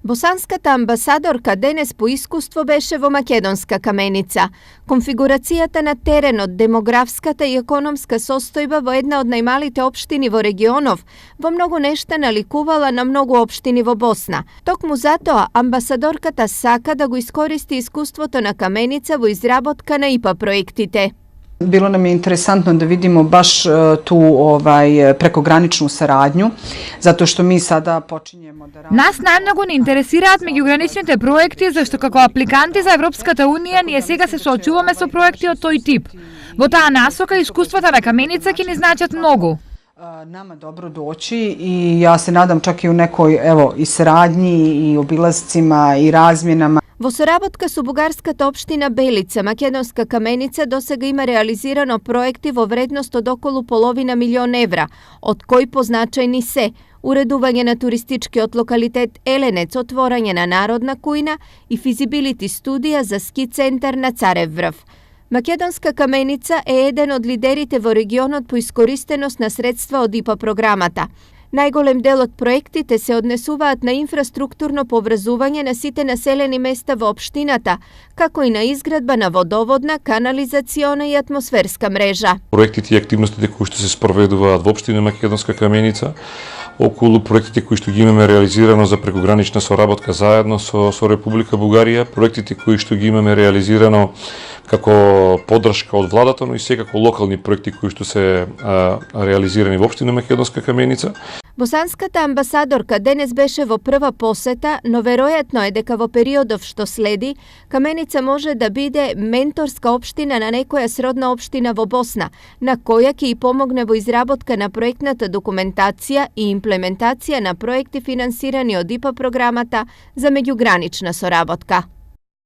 Босанската амбасадорка денес по искуство беше во Македонска Каменица. Конфигурацијата на теренот, демографската и економска состојба во една од најмалите општини во регионов во многу нешта наликувала на многу општини во Босна. Токму затоа амбасадорката сака да го искористи искуството на Каменица во изработка на ИПА проектите. Bilo nam je interesantno da vidimo baš tu prekograničnu saradnju, zato što mi sada počinjemo da radimo... Нас најмногу не интересираат меѓуграничните проекти, зашто како апликанти за Европската Унија ние сега се соочуваме со проекти од тој тип. Во таа насока искуствата на Каменица ќе ни значат многу. Nama dobro doći i ja se nadam čak i u nekoj i saradnji i obilazcima i razmjenama. Во соработка со бугарската општина Белица, Македонска Каменица досега има реализирано проекти во вредност од околу половина милион евра, од кои позначајни се уредување на туристичкиот локалитет Еленец, отворање на народна кујна и физибилити студија за ски центар на Царев врв. Македонска Каменица е еден од лидерите во регионот по искористеност на средства од ИПА програмата. Најголем дел од проектите се однесуваат на инфраструктурно поврзување на сите населени места во општината, како и на изградба на водоводна, канализациона и атмосферска мрежа. Проектите и активностите кои што се спроведуваат во општина Македонска Каменица, околу проектите кои што ги имаме реализирано за прекогранична соработка заедно со Република Бугарија, проектите кои што ги имаме реализирано како поддршка од владата, но и секако локални проекти кои што се реализирани во општина Македонска Каменица. Босанската амбасадорка денес беше во прва посета, но веројатно е дека во периодов што следи, Каменица може да биде менторска општина на некоја сродна општина во Босна, на која ќе и помогне во изработка на проектната документација и имплементација на проекти финансирани од ИПА програмата за меѓугранична соработка.